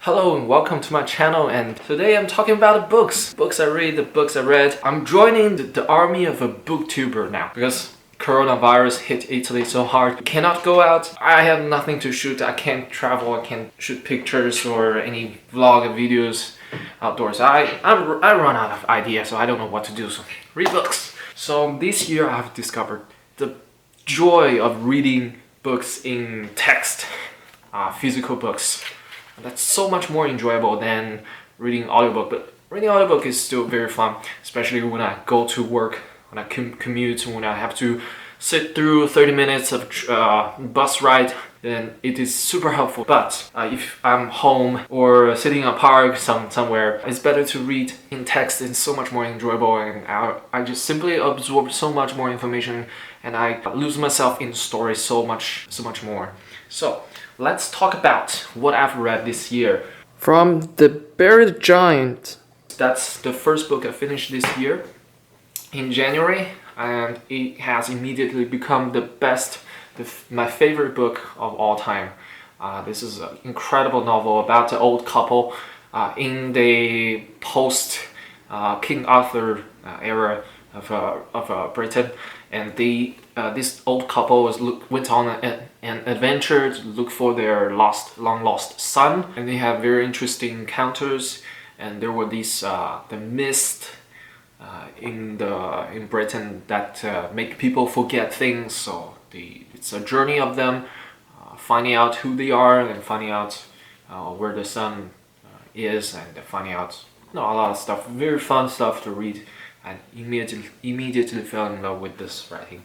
Hello and welcome to my channel, and today I'm talking about the books I read, the books I read. I'm joining the army of a booktuber now because coronavirus hit Italy so hard. I cannot go out, I have nothing to shoot, I can't travel, I can't shoot pictures or any vlog videos outdoors. I run out of ideas, so I don't know what to do, so read books. So this year I've discovered the joy of reading books in text, physical books. That's so much more enjoyable than reading audiobook, but reading audiobook is still very fun, especially when I go to work, when I commute, when I have to sit through 30 minutes of bus ride, then it is super helpful. But if I'm home or sitting in a park somewhere, it's better to read in text. It's so much more enjoyable, and I just simply absorb so much more information, and I lose myself in the story so much more. So let's talk about what I've read this year. From The Buried Giant, that's the first book I finished this year in January, and it has immediately become my favorite book of all time. This is an incredible novel about the old couple in the post King Arthur era of Britain, and this old couple went on an adventure to look for their long lost son, and they have very interesting encounters. And there were these the mist in Britain that make people forget things. So it's a journey of them finding out who they are and finding out where the son is, and finding out a lot of stuff. Very fun stuff to read, and immediately fell in love with this writing.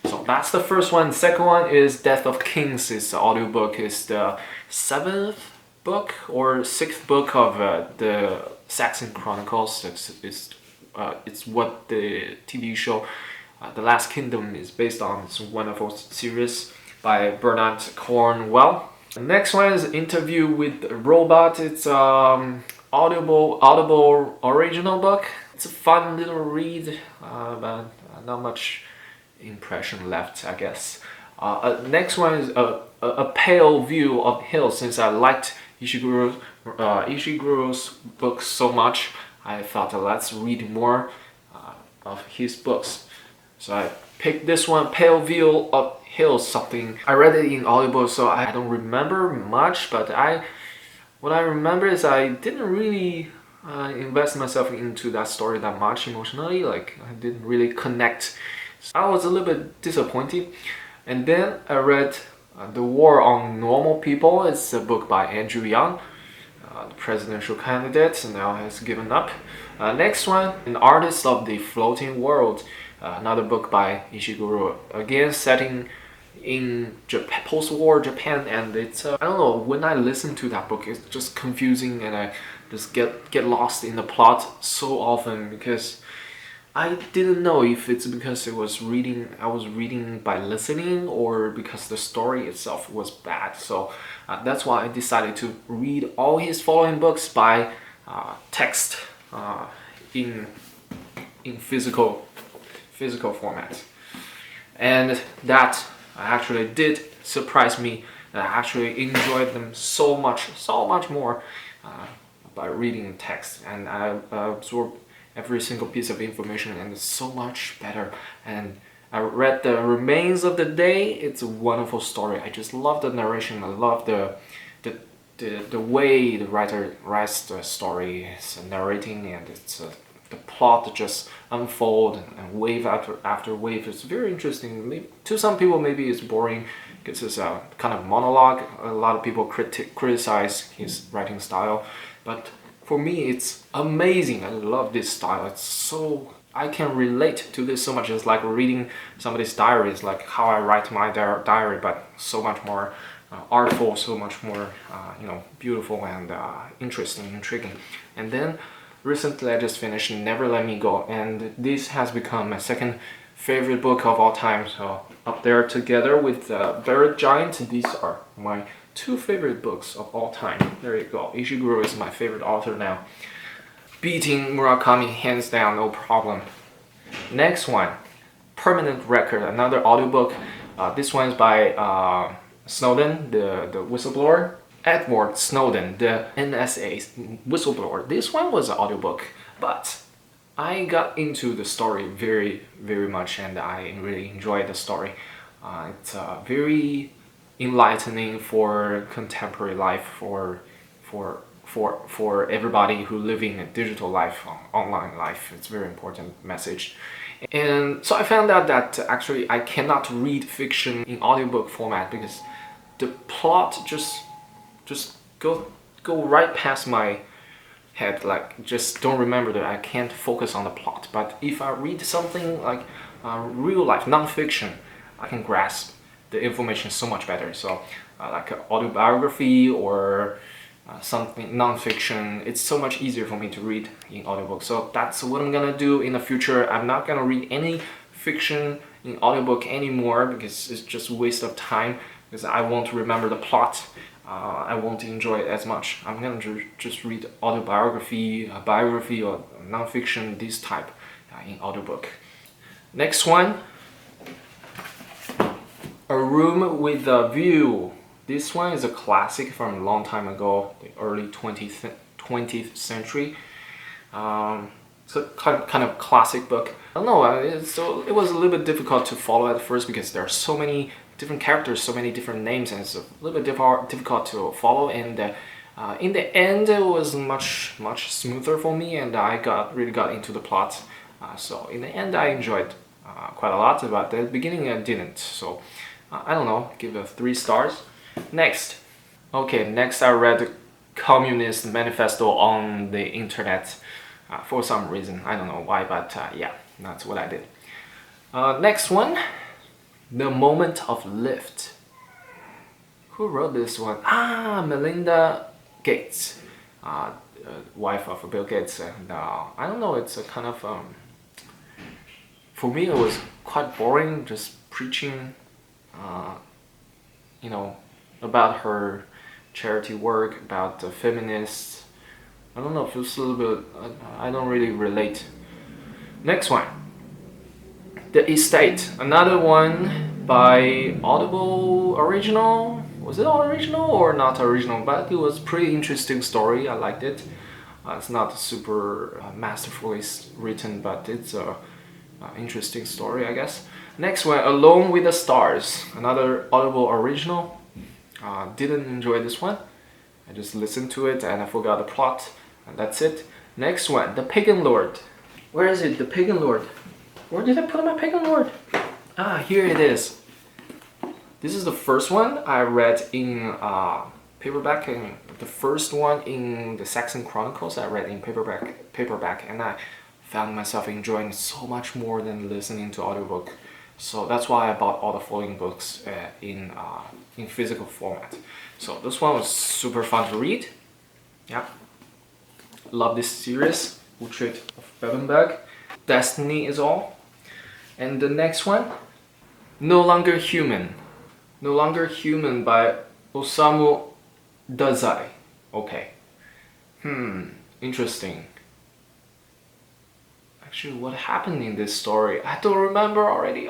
So that's the first one. The second one is Death of Kings. It's the audiobook. It's the 7th book or 6th book of the Saxon Chronicles. It's what the TV show The Last Kingdom is based on. It's a wonderful series by Bernard Cornwell. The next one is Interview with a Robot. It's Audible original book. It's a fun little read, but not much impression left, I guess. Next one is a Pale View of Hills. Since I liked Ishiguro's books so much, I thought let's read more of his books. So I picked this one, Pale View of Hills. Something I read it in audiobook, so I don't remember much, but what I remember is I didn't really invest myself into that story that much emotionally. Like, I didn't really connect. So I was a little bit disappointed. And then I read The War on Normal People. It's a book by Andrew Yang, the presidential candidate, and now has given up. Next one, An Artist of the Floating World, another book by Ishiguro. Again, setting in post-war Japan, and it's I don't know, when I listen to that book, it's just confusing, and I just get lost in the plot so often, because I didn't know if it's because I was reading by listening, or because the story itself was bad. So that's why I decided to read all his following books by text in physical format, and that actually did surprise me. I actually enjoyed them so much more by reading text, and I absorbed every single piece of information, and it's so much better. And I read The Remains of the Day. It's a wonderful story. I just love the narration. I love the way the writer writes the story. It's narrating, and it's the plot just unfold and wave after wave. It's very interesting. Maybe, to some people, maybe it's boring because it's a kind of monologue. A lot of people criticize his writing style, but for me, it's amazing. I love this style. It's so, I can relate to this so much. It's like reading somebody's diary. It's like how I write my diary, but so much more artful, so much more beautiful and interesting, intriguing. And then recently I just finished Never Let Me Go, and this has become my second favorite book of all time. So up there together with Buried Giant, these are my 2 favorite books of all time. There you go. Ishiguro is my favorite author now, beating Murakami hands down, no problem. Next one, Permanent Record, another audiobook. This one is by Snowden, the whistleblower. Edward Snowden, the NSA whistleblower. This one was an audiobook, but I got into the story very, very much, and I really enjoyed the story. It's very enlightening for contemporary life, for everybody who living a digital life, online life. It's a very important message. And so I found out that actually I cannot read fiction in audiobook format because the plot just go right past my head, like just don't remember that I can't focus on the plot. But if I read something like real life non-fiction, I can grasp the information so much better. So like an autobiography or something non-fiction, it's so much easier for me to read in audiobook. So that's what I'm gonna do in the future. I'm not gonna read any fiction in audiobook anymore because it's just a waste of time, because I won't remember the plot. I won't enjoy it as much. I'm gonna just read autobiography, biography, or non-fiction, this type in audiobook. Next one, A Room with a View. This one is a classic from a long time ago, the early 20th century. It's a kind of classic book. I don't know, it was a little bit difficult to follow at first because there are so many different characters, so many different names, and it's a little bit difficult to follow. And in the end, it was much smoother for me, and I really got into the plot. So in the end, I enjoyed quite a lot. But at the beginning, I didn't. So I don't know, give it 3 stars. Next, I read the Communist Manifesto on the internet for some reason. I don't know why, but yeah, that's what I did. Next one, The Moment of Lift. Who wrote this one? Melinda Gates, wife of Bill Gates. And I don't know, it's a kind of for me it was quite boring, just preaching you know, about her charity work, about the feminists. I don't know, it feels a little bit, I don't really relate. Next one, The Estate, another one by Audible original. Was it original or not original? But it was pretty interesting story, I liked it. It's not super masterfully written, but it's a interesting story, I guess. Next one, Alone with the Stars, another Audible original. Didn't enjoy this one. I just listened to it and I forgot the plot, and that's it. Next one, The Pagan Lord. Where is it? The Pagan Lord. Where did I put my Pagan Lord? Here it is. This is the first one I read in paperback, and the first one in the Saxon Chronicles I read in paperback, and I found myself enjoying so much more than listening to audiobook. So that's why I bought all the following books in physical format. So this one was super fun to read. Yeah, love this series, Portrait of Bebenberg. Destiny is All. And the next one, No Longer Human. No Longer Human by Osamu Dazai. Okay. Interesting. Actually, what happened in this story? I don't remember already.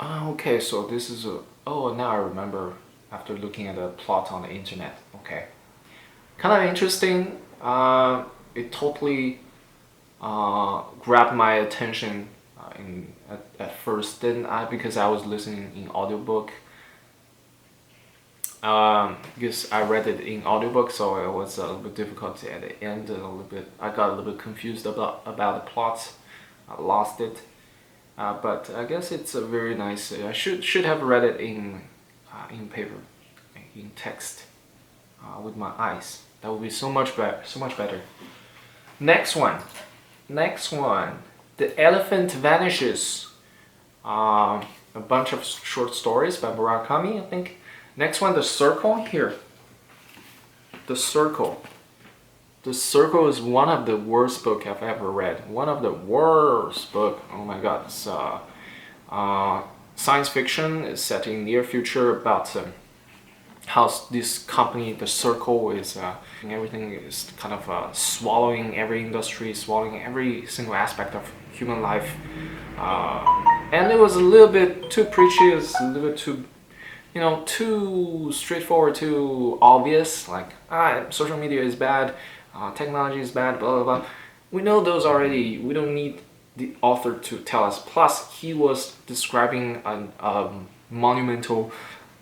Okay, so this is now I remember after looking at the plot on the internet. Okay. Kind of interesting. It totally grabbed my attention at first. Then because I was listening in audiobook. Because I read it in audiobook, so it was a little bit difficult at the end. I got a little bit confused about the plot. I lost it, but I guess it's a very nice. I should have read it in paper, in text, with my eyes. That would be so much better. Next one, The Elephant Vanishes. A bunch of short stories by Murakami, I think. Next one, The Circle. Here, The Circle. The Circle is one of the worst book I've ever read. One of the worst book. Oh my god. It's science fiction. Is set in near future about how this company, The Circle, is everything is kind of swallowing every industry, swallowing every single aspect of human life. And it was a little bit too preachy. It's a little bit too straightforward, too obvious, like social media is bad, technology is bad, blah blah blah. We know those already. We don't need the author to tell us. Plus, he was describing a monumental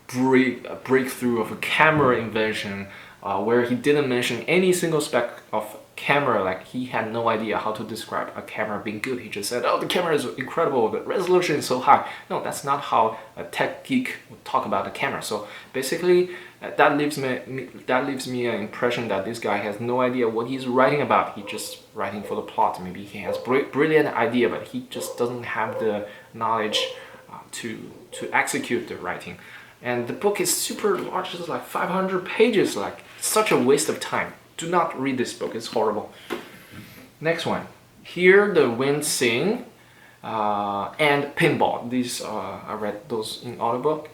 breakthrough of a camera invention, where he didn't mention any single spec of camera. Like, he had no idea how to describe a camera being good. He just said, oh, the camera is incredible, the resolution is so high. No, that's not how a tech geek would talk about the camera. So basically, that leaves me an impression that this guy has no idea what he's writing about. He's just writing for the plot. Maybe he has brilliant idea, but he just doesn't have the knowledge to execute the writing. And the book is super large. It's like 500 pages. Like, such a waste of time. Do not read this book. It's horrible. Next one. Hear the Wind Sing and Pinball. These I read those in audiobook.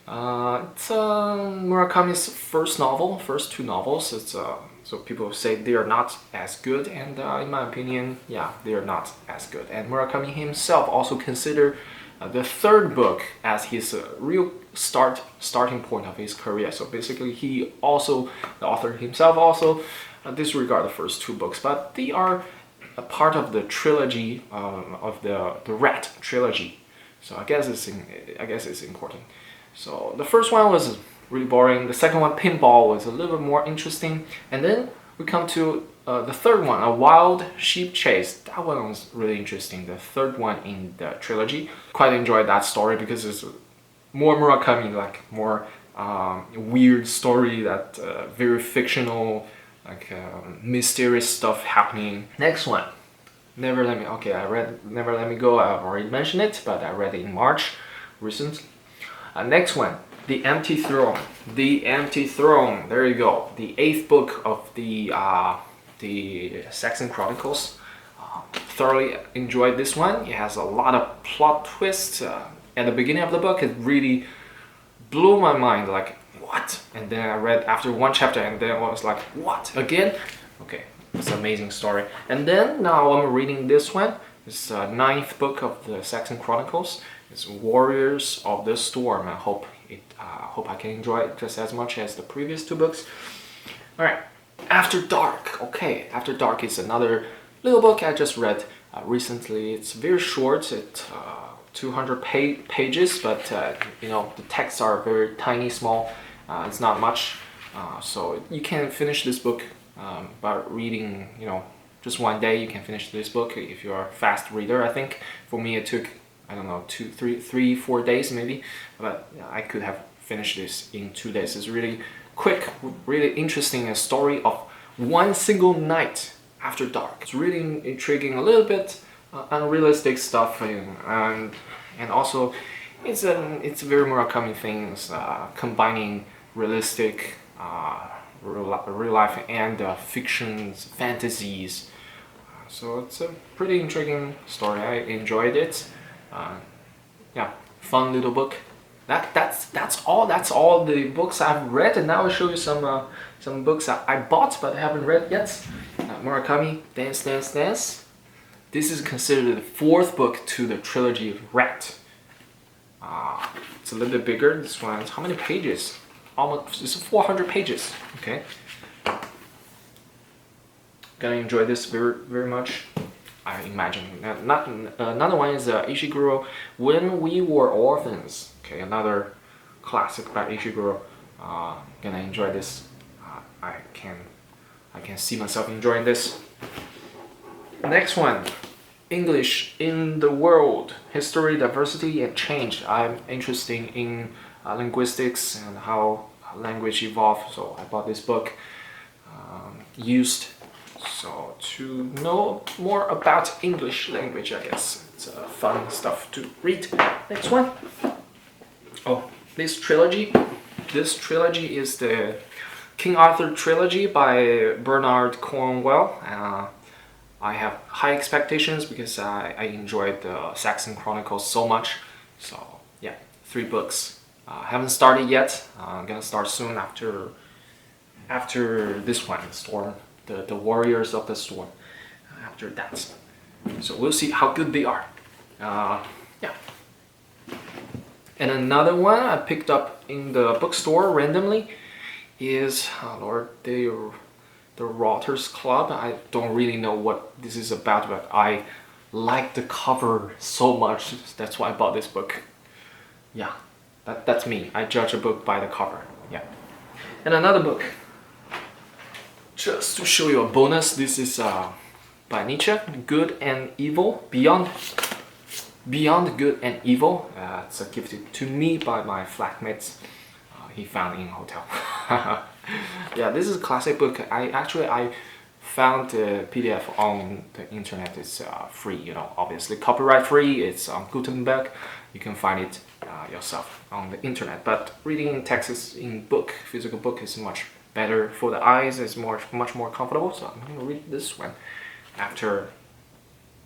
It's Murakami's first two novels. It's so people say they are not as good, and in my opinion, yeah, they are not as good. And Murakami himself also considered the third book as his real starting point of his career. So basically, the author himself also disregard the first two books, but they are a part of the trilogy of the Rat trilogy. So I guess it's important. So the first one was really boring. The second one, Pinball, was a little bit more interesting, and then we come to the third one, A Wild Sheep Chase. That one was really interesting. The third one in the trilogy. Quite enjoyed that story because it's more Murakami, like more weird story, that very fictional, like mysterious stuff happening. Next one, Never Let Me. Okay, I read Never Let Me Go. I've already mentioned it, but I read it in March recently. Next one, The Empty Throne. The Empty Throne. There you go. The 8th book of the Saxon Chronicles. Thoroughly enjoyed this one. It has a lot of plot twists. At the beginning of the book, it really blew my mind. Like, what? And then I read after one chapter, and then I was like, what? Again? Okay, it's an amazing story. And then now I'm reading this one. It's the 9th book of the Saxon Chronicles. It's Warriors of the Storm. I hope I can enjoy it just as much as the previous two books. All right, After Dark. Okay, After Dark is another little book I just read recently. It's very short. It's 200 pages, but the texts are very tiny, small. It's not much, so you can finish this book by reading. Just one day you can finish this book if you're a fast reader. I think for me it took, I don't know, 4 days maybe, but I could have finished this in 2 days. It's really quick, really interesting, a story of one single night after dark. It's really intriguing, a little bit unrealistic stuff, and also it's a very Murakami things, combining realistic real life and fictions, fantasies. So it's a pretty intriguing story. I enjoyed it. Yeah, fun little book. That's all the books I've read, and now I'll show you some books I bought but I haven't read yet. Murakami, Dance Dance Dance. This is considered the 4th book to the trilogy of Rat. It's a little bit bigger. This one's how many pages? Almost, it's 400 pages. Okay. Gonna enjoy this very, very much, I imagine. Another one is Ishiguro, When We Were Orphans. Okay, another classic by Ishiguro. Gonna enjoy this. I can see myself enjoying this. Next one, English in the World, History, Diversity, and Change. I'm interested in linguistics and how language evolved, so I bought this book used. So to know more about English language, I guess it's fun stuff to read. Next one. Oh, this trilogy is the King Arthur trilogy by Bernard Cornwell. I have high expectations because I enjoyed the Saxon Chronicles so much. So yeah, 3 books. Haven't started yet. I'm gonna start soon after this one, Storm, the Warriors of the Storm. After that, so we'll see how good they are. Yeah. And another one I picked up in the bookstore randomly is, oh Lord, the Rotters Club. I don't really know what this is about, but I like the cover so much. That's why I bought this book. Yeah, that's me. I judge a book by the cover. Yeah. And another book, just to show you a bonus, this is by Nietzsche, Good and Evil, Beyond Good and Evil. It's gifted to me by my flatmates. He found in a hotel. Yeah, this is a classic book. I found the PDF on the internet. It's free, you know, obviously copyright free. It's on Gutenberg. You can find it yourself on the internet. But reading in text in physical book is much better for the eyes. It's much more comfortable. So I'm gonna read this one after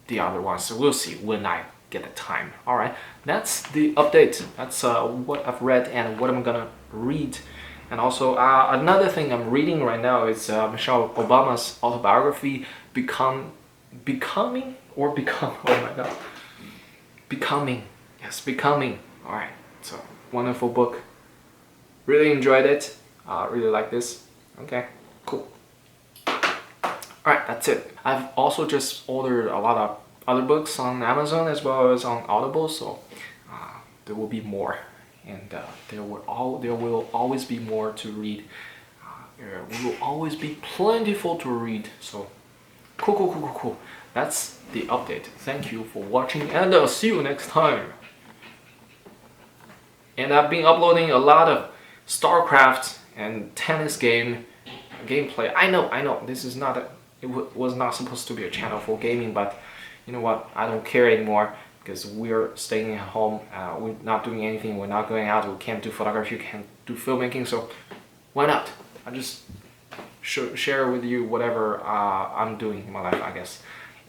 the other ones. So we'll see when I get the time. All right, that's the update. That's what I've read and what I'm gonna read. And also another thing I'm reading right now is Michelle Obama's autobiography, Becoming. Oh my god, Becoming. Yes, Becoming. All right, it's a wonderful book. Really enjoyed it. Really like this. Okay, cool. Alright, that's it. I've also just ordered a lot of other books on Amazon as well as on Audible, so there will be more, and there will always be more to read. There will always be plentiful to read. So cool. That's the update. Thank you for watching, and I'll see you next time. And I've been uploading a lot of StarCraft and tennis gameplay. I know this is not it was not supposed to be a channel for gaming, but you know what, I don't care anymore because we're staying at home. We're not doing anything, we're not going out, we can't do photography, we can't do filmmaking, so why not? I just share with you whatever I'm doing in my life, I guess.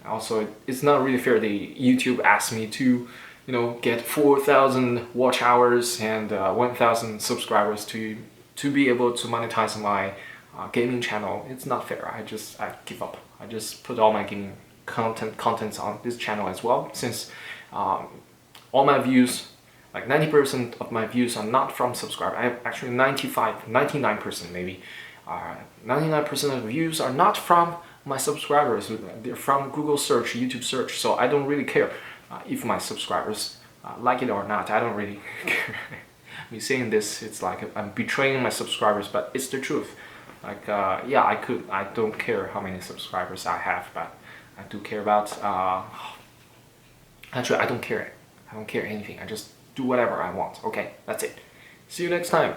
Also, it's not really fair that YouTube asked me to, you know, get 4,000 watch hours and 1,000 subscribers to be able to monetize my gaming channel. It's not fair. I give up. I just put all my gaming contents on this channel as well, since all my views, like 90% of my views are not from subscribers. I have actually 99% maybe. 99% of the views are not from my subscribers. They're from Google search, YouTube search. So I don't really care if my subscribers like it or not. I don't really care. Me saying this, it's like I'm betraying my subscribers, but it's the truth. Like, yeah, I don't care how many subscribers I have, but I do care about, actually, I don't care anything. I just do whatever I want. Okay, that's it. See you next time.